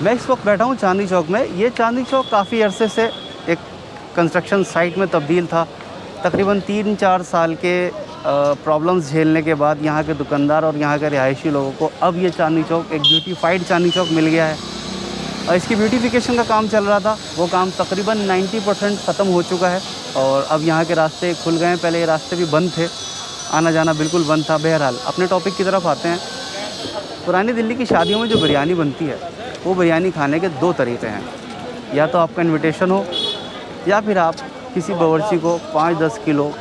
मैं इस वक्त बैठा हूँ चांदनी चौक में। ये चांदनी चौक काफ़ी अरसे से एक कंस्ट्रक्शन साइट में तब्दील था। तकरीबन 3-4 साल के प्रॉब्लम्स झेलने के बाद यहाँ के दुकानदार और यहाँ के रिहायशी लोगों को अब ये चांदनी चौक एक ब्यूटीफाइड चांदनी चौक मिल गया है। और इसकी ब्यूटिफिकेशन का काम चल रहा था, वो काम तकरीबन 90% ख़त्म हो चुका है और अब यहाँ के रास्ते खुल गए हैं। पहले ये रास्ते भी बंद थे, आना जाना बिल्कुल बंद था। बहरहाल अपने टॉपिक की तरफ आते हैं। पुरानी दिल्ली की शादियों में जो बिरयानी बनती है, वो बिरयानी खाने के 2 तरीक़े हैं। या तो आपका इन्विटेशन हो या फिर आप किसी बावर्ची को 5-10 किलो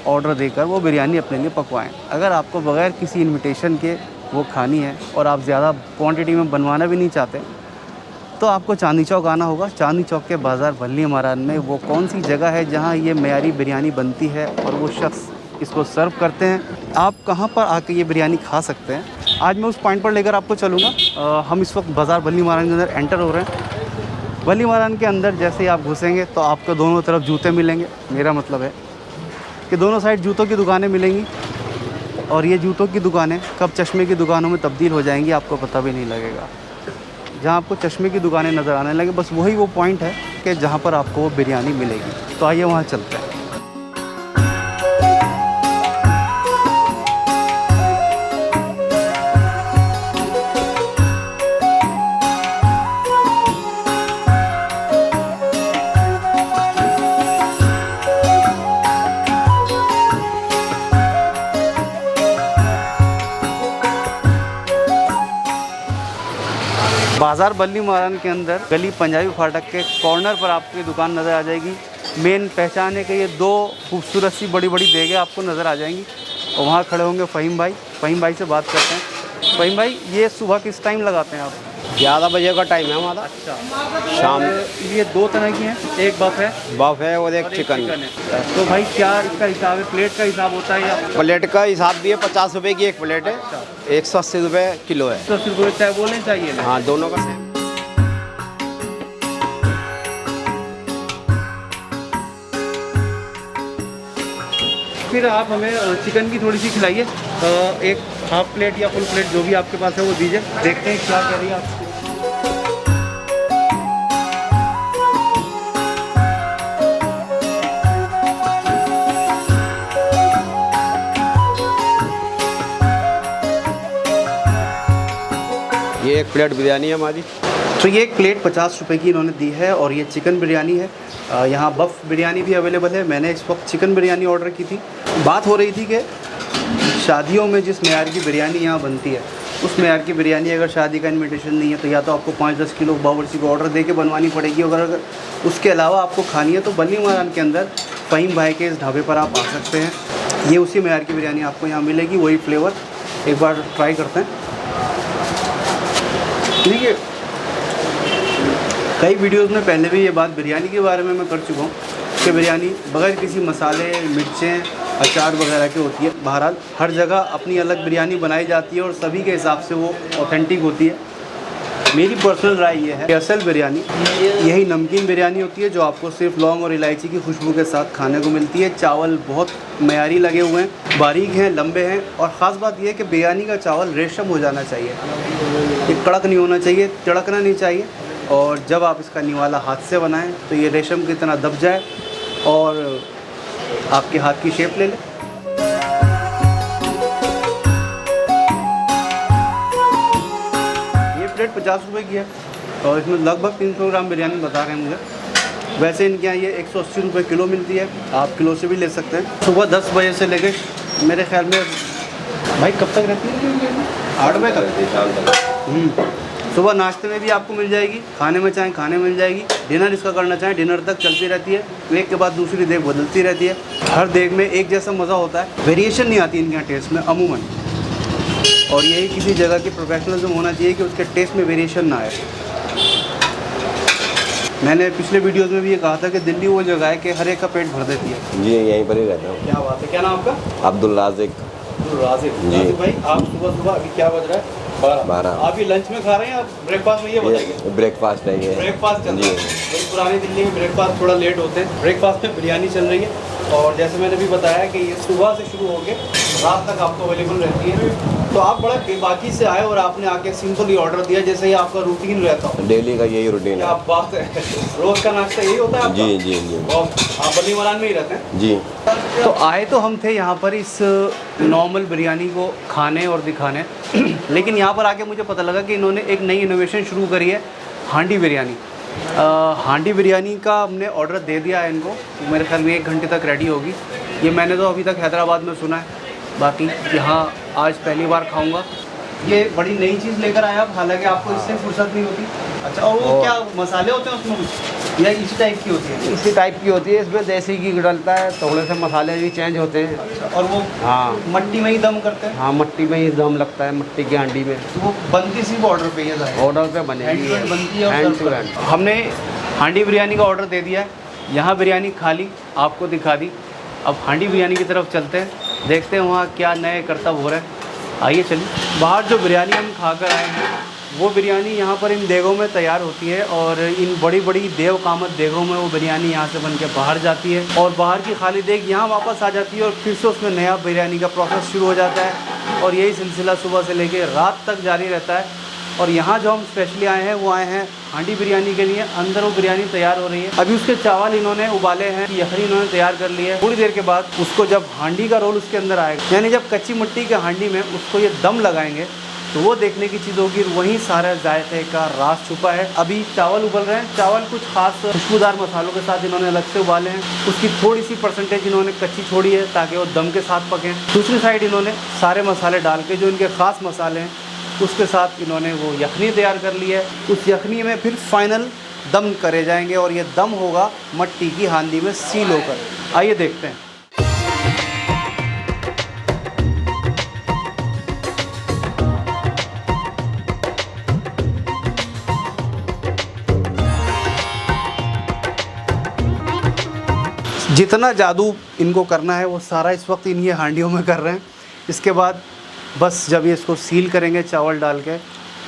ऑर्डर देकर वो बिरयानी अपने लिए पकवाएं। अगर आपको बग़ैर किसी इन्विटेशन के वो खानी है और आप ज़्यादा क्वांटिटी में बनवाना भी नहीं चाहते, तो आपको चांदनी चौक आना होगा। चांदनी चौक के बाज़ार बल्ली मारान में वो कौन सी जगह है जहाँ ये मेयारी बिरयानी बनती है और वो शख्स इसको सर्व करते हैं। आप कहाँ पर आके ये बिरयानी खा सकते हैं, आज मैं उस पॉइंट पर लेकर आपको चलूँगा। हम इस वक्त बाज़ार बल्ली मारान के अंदर एंटर हो रहे हैं। बल्ली मारान के अंदर जैसे ही आप घुसेंगे तो आपको दोनों तरफ जूते मिलेंगे। मेरा मतलब है कि दोनों साइड जूतों की दुकानें मिलेंगी और ये जूतों की दुकानें कब चश्मे की दुकानों में तब्दील हो जाएंगी आपको पता भी नहीं लगेगा। जहाँ आपको चश्मे की दुकानें नज़र आने लगे, बस वही वो पॉइंट है कि जहाँ पर आपको वो बिरयानी मिलेगी। तो आइए वहाँ चलते हैं। बाज़ार बल्ली मारान के अंदर गली पंजाबी फाटक के कॉर्नर पर आपकी दुकान नज़र आ जाएगी। मेन पहचान है कि ये 2 खूबसूरत सी बड़ी बड़ी देगें आपको नज़र आ जाएंगी और वहाँ खड़े होंगे फ़हीम भाई। फ़हीम भाई से बात करते हैं। फ़हीम भाई, ये सुबह किस टाइम लगाते हैं आप? 11 बजे का टाइम है हमारा। अच्छा, शाम। ये 2 तरह की हैं, एक बफ है और एक चिकन है। तो भाई क्या इसका हिसाब है? प्लेट का हिसाब होता है या प्लेट का हिसाब भी है? 50 रुपये की एक प्लेट है। 180 रुपये किलो है। 180 रुपये चाहे बोलें चाहिए ना? हाँ, दोनों का सेम। फिर आप हमें चिकन की थोड़ी सी खिलाइए। एक हाफ प्लेट या फुल प्लेट जो भी आपके पास है वो दीजिए। देखते हैं क्या कह रही है आप। ये एक प्लेट बिरयानी है हमारी। तो ये एक प्लेट 50 रुपये की इन्होंने दी है और ये चिकन बिरयानी है। यहाँ बफ़ बिरयानी भी अवेलेबल है। मैंने इस वक्त चिकन बिरयानी ऑर्डर की थी। बात हो रही थी कि शादियों में जिस मेयार की बिरयानी यहाँ बनती है, उस मेयार की बिरयानी अगर शादी का इन्विटेशन नहीं है तो या तो आपको 5-10 किलो बावर्ची को ऑर्डर दे के बनवानी पड़ेगी। अगर उसके अलावा आपको खानी है तो बल्ली मारान के अंदर फ़हीम भाई के इस ढाबे पर आप आ सकते हैं। ये उसी मेयार की बिरयानी आपको यहाँ मिलेगी, वही फ्लेवर। एक बार ट्राई करते हैं। ठीक है, कई वीडियोस में पहले भी ये बात बिरयानी के बारे में मैं कर चुका हूँ कि बिरयानी बगैर किसी मसाले, मिर्चें, अचार वगैरह के होती है। बहरहाल हर जगह अपनी अलग बिरयानी बनाई जाती है और सभी के हिसाब से वो ऑथेंटिक होती है। मेरी पर्सनल राय ये है कि असल बिरयानी यही नमकीन बिरयानी होती है जो आपको सिर्फ लौंग और इलायची की खुशबू के साथ खाने को मिलती है। चावल बहुत मयारी लगे हुए हैं, बारीक हैं, लंबे हैं और ख़ास बात यह है कि बिरयानी का चावल रेशम हो जाना चाहिए। ये कड़क नहीं होना चाहिए, तिड़कना नहीं चाहिए। और जब आप इसका निवाला हाथ से बनाएं तो ये रेशम की तरह दब जाए और आपके हाथ की शेप ले ले। ये प्लेट 50 रुपये की है और इसमें लगभग 300 ग्राम बिरयानी बता रहे हैं मुझे। वैसे इनके यहाँ ये 180 रुपये किलो मिलती है, आप किलो से भी ले सकते हैं। सुबह 10 बजे से लेकर मेरे ख्याल में भाई कब तक रहती है? 8 बजे तक। सुबह नाश्ते में भी आपको मिल जाएगी, खाने में चाहें खाने मिल जाएगी, डिनर इसका करना चाहें डिनर तक चलती रहती है। एक के बाद दूसरी देग बदलती रहती है। हर देग में एक जैसा मज़ा होता है, वेरिएशन नहीं आती इनके यहाँ टेस्ट में अमूमन। और यही किसी जगह की प्रोफेशनलिज्म होना चाहिए कि उसके टेस्ट में वेरिएशन ना आए। मैंने पिछले वीडियोस में भी ये कहा था कि दिल्ली वो जगह है कि हर एक का पेट भर देती है। जी, यहीं पर ही रहता हूँ। क्या बात है, क्या नाम आपका? अब्दुल राज़िक भाई, आप सुबह अभी क्या बज रहा है? 12। आप ये लंच में खा रहे हैं या ब्रेकफास्ट में? ये बताइए। ब्रेकफास्ट है ये। ब्रेकफास्ट चल रहा है। तो पुरानी दिल्ली में ब्रेकफास्ट थोड़ा लेट होते हैं। ब्रेकफास्ट में बिरयानी चल रही है और जैसे मैंने भी बताया कि ये सुबह से शुरू होकर रात तक आपको अवेलेबल रहती है। तो आप बड़ा बेबाकी से आए और आपने आके सिंपली ऑर्डर दिया, जैसे ही आपका रूटीन रहता हो। डेली का यही रूटीन क्या है। बात है, रोज़ का नाश्ता यही होता है आपका? जी जी जी और आप बली मरान में ही रहते हैं? जी। तो आए तो हम थे यहाँ पर इस नॉर्मल बिरयानी को खाने और दिखाने लेकिन यहाँ पर आके मुझे पता लगा कि इन्होंने एक नई इनोवेशन शुरू करी है, हांडी बिरयानी। हांडी बिरयानी का हमने ऑर्डर दे दिया है इनको, मेरे ख्याल में 1 घंटे तक रेडी होगी। ये मैंने तो अभी तक हैदराबाद में सुना है, बाकी यहाँ आज पहली बार खाऊंगा। ये बड़ी नई चीज़ लेकर आए आप, हालांकि आपको इससे फुर्सत नहीं होती। अच्छा, और वो क्या मसाले होते हैं उसमें कुछ, या इसी टाइप की होती है? इसी टाइप की होती है, इसमें देसी घी डलता है, थोड़े से मसाले भी चेंज होते हैं। अच्छा, और वो हाँ मट्टी में ही दम करते हैं? हाँ, मट्टी में ही दम लगता है, मट्टी की हांडी में। तो वो बनती सिर्फ ऑर्डर पे ही है? ऑर्डर पे बनेगी, हैंड बनती है और हैंड सर्व टू करते हैंड। हैं। हमने हांडी बिरयानी का ऑर्डर दे दिया है, यहाँ बिरयानी खा ली, आपको दिखा दी। अब हांडी बिरयानी की तरफ चलते हैं, देखते हैं वहाँ क्या नए करतब हो रहे हैं। आइए चलिए। बाहर जो बिरयानी हम खा कर आए हैं वो बिरयानी यहाँ पर इन देगों में तैयार होती है, और इन बड़ी बड़ी देव कामत देगों में वो बिरयानी यहाँ से बन के बाहर जाती है, और बाहर की खाली देग यहाँ वापस आ जाती है, और फिर से उसमें नया बिरयानी का प्रोसेस शुरू हो जाता है, और यही सिलसिला सुबह से लेकर रात तक जारी रहता है। और यहाँ जो हम स्पेशली आए हैं वो आए हैं हांडी बिरयानी के लिए। अंदर वो बिरयानी तैयार हो रही है, अभी उसके चावल इन्होंने उबाले हैं, यखनी इन्होंने तैयार कर ली है। थोड़ी देर के बाद उसको जब हांडी का रोल उसके अंदर आएगा, यानी जब कच्ची मिट्टी के हांडी में उसको ये दम लगाएंगे, तो वो देखने की चीज़ होगी। वहीं सारा जायके का राज छुपा है। अभी चावल उबल रहे हैं, चावल कुछ खास खुशबूदार मसालों के साथ इन्होंने अलग से उबाले हैं, उसकी थोड़ी सी परसेंटेज इन्होंने कच्ची छोड़ी है ताकि वो दम के साथ पकें। दूसरी साइड इन्होंने सारे मसाले डाल के, जो इनके ख़ास मसाले हैं, उसके साथ इन्होंने वो यखनी तैयार कर ली है। उस यखनी में फिर फाइनल दम करे जाएंगे, और ये दम होगा मट्टी की हांडी में सील होकर। आइए देखते हैं। जितना जादू इनको करना है वो सारा इस वक्त इन ये हांडियों में कर रहे हैं। इसके बाद बस जब ये इसको सील करेंगे चावल डाल के,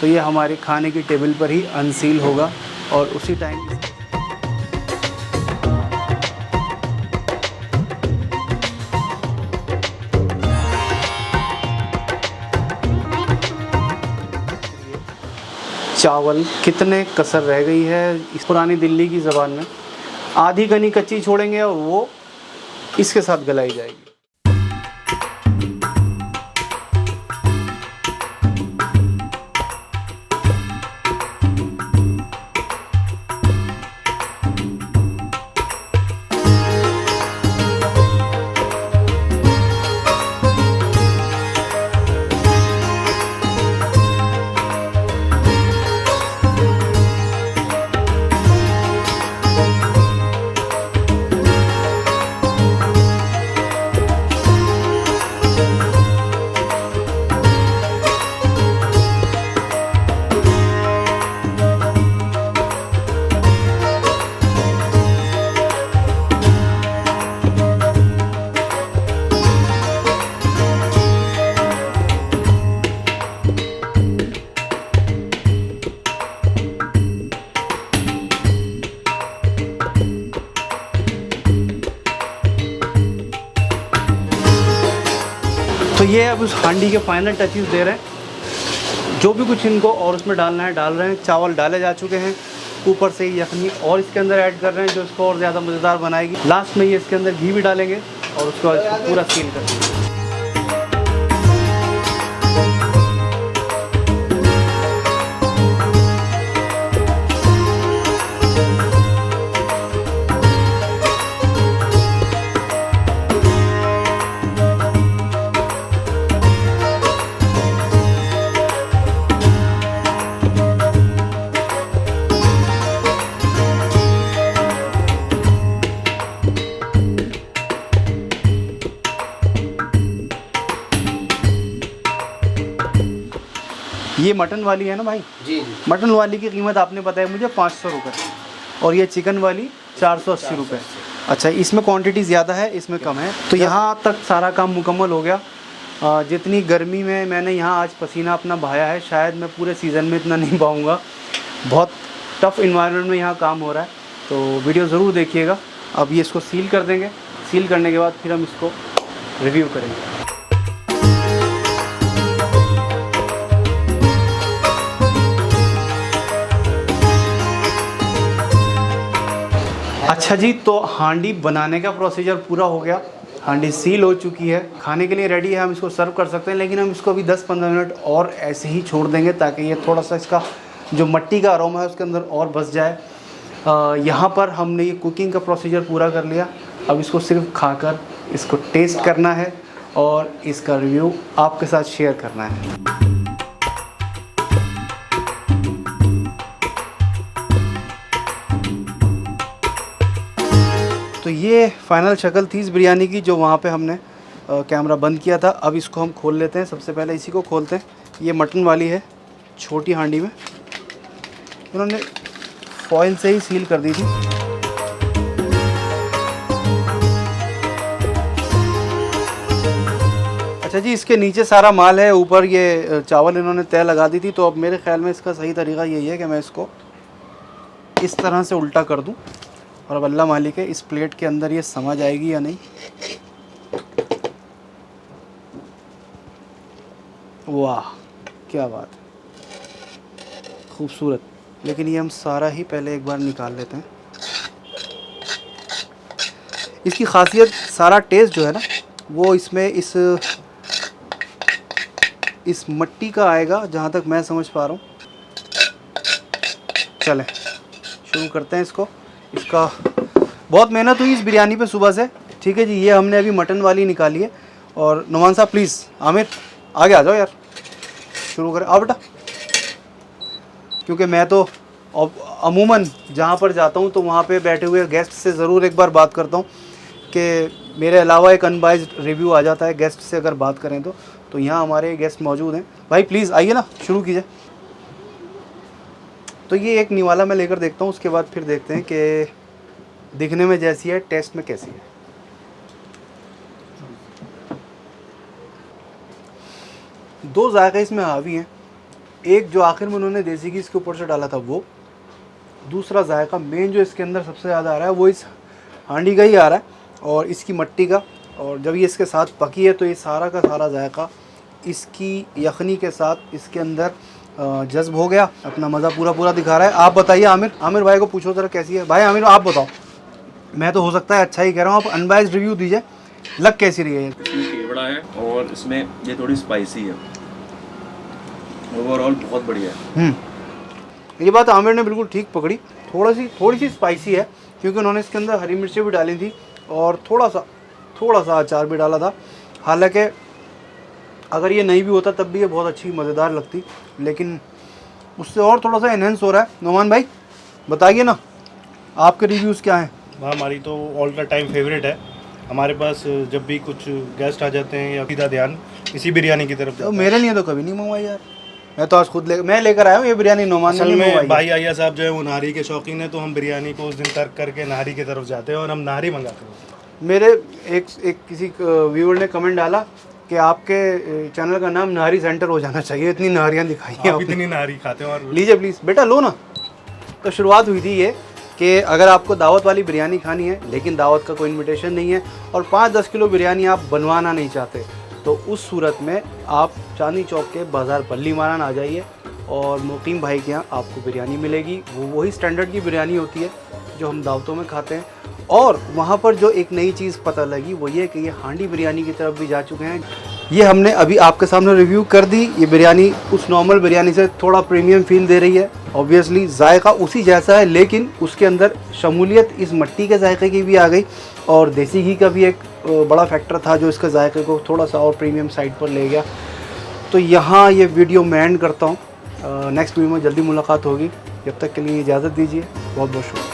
तो ये हमारे खाने की टेबल पर ही अनसील होगा, और उसी टाइम चावल कितने कसर रह गई है इस पुरानी दिल्ली की ज़बान में, आधी कनी कच्ची छोड़ेंगे और वो इसके साथ गलाई जाएगी। तो ये अब उस हांडी के फाइनल टचेस दे रहे हैं, जो भी कुछ इनको और उसमें डालना है डाल रहे हैं। चावल डाले जा चुके हैं, ऊपर से यखनी और इसके अंदर ऐड कर रहे हैं, जो इसको और ज़्यादा मज़ेदार बनाएगी। लास्ट में ये इसके अंदर घी भी डालेंगे, और उसके बाद इसको पूरा सील कर देंगे। ये मटन वाली है ना भाई? जी जी। मटन वाली की कीमत आपने बताया मुझे 500 रुपये, और ये चिकन वाली 480 रुपये। अच्छा, इसमें क्वांटिटी ज़्यादा है, इसमें कम है। तो यहाँ तक सारा काम मुकम्मल हो गया। जितनी गर्मी में मैंने यहाँ आज पसीना अपना बहाया है, शायद मैं पूरे सीज़न में इतना नहीं पाऊँगा। बहुत टफ़ इन्वायरमेंट में यहाँ काम हो रहा है, तो वीडियो ज़रूर देखिएगा। अब ये इसको सील कर देंगे, सील करने के बाद फिर हम इसको रिव्यू करेंगे। अच्छा जी, तो हांडी बनाने का प्रोसीजर पूरा हो गया, हांडी सील हो चुकी है, खाने के लिए रेडी है, हम इसको सर्व कर सकते हैं। लेकिन हम इसको अभी 10-15 मिनट और ऐसे ही छोड़ देंगे ताकि ये थोड़ा सा इसका जो मिट्टी का अरोमा है उसके अंदर और बस जाए। यहाँ पर हमने ये कुकिंग का प्रोसीजर पूरा कर लिया, अब इसको सिर्फ खाकर इसको टेस्ट करना है और इसका रिव्यू आपके साथ शेयर करना है। तो ये फाइनल शक्ल थी इस बिरयानी की जो वहाँ पे हमने कैमरा बंद किया था। अब इसको हम खोल लेते हैं। सबसे पहले इसी को खोलते हैं। ये मटन वाली है, छोटी हांडी में उन्होंने फॉइल से ही सील कर दी थी। अच्छा जी, इसके नीचे सारा माल है, ऊपर ये चावल इन्होंने तय लगा दी थी। तो अब मेरे ख्याल में इसका सही तरीका यही है कि मैं इसको इस तरह से उल्टा कर दूं और अब अल्लाह मालिक है इस प्लेट के अंदर ये समझ आएगी या नहीं। वाह क्या बात है, खूबसूरत। लेकिन ये हम सारा ही पहले एक बार निकाल लेते हैं। इसकी खासियत, सारा टेस्ट जो है ना वो इसमें इस मिट्टी का आएगा, जहाँ तक मैं समझ पा रहा हूँ। चलें शुरू करते हैं इसको। इसका बहुत मेहनत हुई इस बिरयानी पे सुबह से। ठीक है जी, ये हमने अभी मटन वाली निकाली है। और नुमान साहब प्लीज़, आमिर आगे आ जाओ यार, शुरू करें। आओ बेटा, क्योंकि मैं तो अमूमन जहाँ पर जाता हूँ तो वहाँ पे बैठे हुए गेस्ट से ज़रूर एक बार बात करता हूँ कि मेरे अलावा एक अनबाइज्ड रिव्यू आ जाता है गेस्ट से अगर बात करें तो यहाँ हमारे गेस्ट मौजूद हैं। भाई प्लीज़ आइए ना, शुरू कीजिए। तो ये एक निवाला मैं लेकर देखता हूँ, उसके बाद फिर देखते हैं कि दिखने में जैसी है टेस्ट में कैसी है। दो जायके इसमें हावी हैं। एक जो आखिर में उन्होंने देसी घी इसके ऊपर से डाला था वो, दूसरा जायका मेन जो इसके अंदर सबसे ज़्यादा आ रहा है वो इस हांडी का ही आ रहा है और इसकी मिट्टी का। और जब ये इसके साथ पकी है तो ये सारा का सारा जायका इसकी यखनी के साथ इसके अंदर जज्ब हो गया, अपना मज़ा पूरा दिखा रहा है। आप बताइए आमिर भाई को पूछो ज़रा कैसी है। भाई आमिर आप बताओ, मैं तो हो सकता है अच्छा ही कह रहा हूँ, आप अनबाइज्ड रिव्यू दीजिए, लग कैसी रही है। इसमें केवड़ा है और इसमें ये थोड़ी स्पाइसी है, ओवरऑल बहुत बढ़िया है। ये बात आमिर ने बिल्कुल ठीक पकड़ी, थोड़ी सी स्पाइसी है क्योंकि उन्होंने इसके अंदर हरी मिर्चें भी डाली थी और थोड़ा सा अचार भी डाला था। हालांकि अगर ये नहीं भी होता तब भी ये बहुत अच्छी मज़ेदार लगती, लेकिन उससे और थोड़ा सा एनहेंस हो रहा है। नोमान भाई बताइए ना, आपके रिव्यूज़ क्या हैं। हमारी तो ऑल द टाइम फेवरेट है। हमारे पास जब भी कुछ गेस्ट आ जाते हैं या सीधा ध्यान इसी बिरयानी की तरफ तो मेरे लिए तो कभी नहीं मंगवाई यार, मैं तो आज खुद लेकर आया हूँ ये बिरयानी। नोमान असल में भाई आया साहब जो है वो नाहरी के शौकीन है, तो हम बिरयानी को उस दिन तर्क करके नाहरी की तरफ जाते हैं और हम नाहरी मंगाते हैं। मेरे एक किसी व्यूअर ने कमेंट डाला कि आपके चैनल का नाम नाहरी सेंटर हो जाना चाहिए, इतनी नाहरियाँ दिखाई हैं आप इतनी नाहरी खाते हैं। और लीजिए प्लीज़ बेटा लो ना। तो शुरुआत हुई थी ये कि अगर आपको दावत वाली बिरयानी खानी है लेकिन दावत का कोई इनविटेशन नहीं है और 5-10 किलो बिरयानी आप बनवाना नहीं चाहते, तो उस सूरत में आप चांदनी चौक के बाज़ार पल्ली मारान आ जाइए और मुकीम भाई के यहाँ आपको बिरयानी मिलेगी। वो वही स्टैंडर्ड की बिरयानी होती है जो हम दावतों में खाते हैं। और वहाँ पर जो एक नई चीज़ पता लगी वो ये कि ये हांडी बिरयानी की तरफ भी जा चुके हैं। ये हमने अभी आपके सामने रिव्यू कर दी। ये बिरयानी उस नॉर्मल बिरयानी से थोड़ा प्रीमियम फील दे रही है। ऑब्वियसली जायका उसी जैसा है, लेकिन उसके अंदर शमूलियत इस मिट्टी के जायके की भी आ गई और देसी घी का भी एक बड़ा फैक्टर था जो इसके जायके को थोड़ा सा और प्रीमियम साइड पर ले गया। तो यहाँ ये वीडियो मैं एंड करता हूँ। नेक्स्ट वीडियो में जल्दी मुलाकात होगी, जब तक के लिए इजाज़त दीजिए। बहुत बहुत शुक्रिया।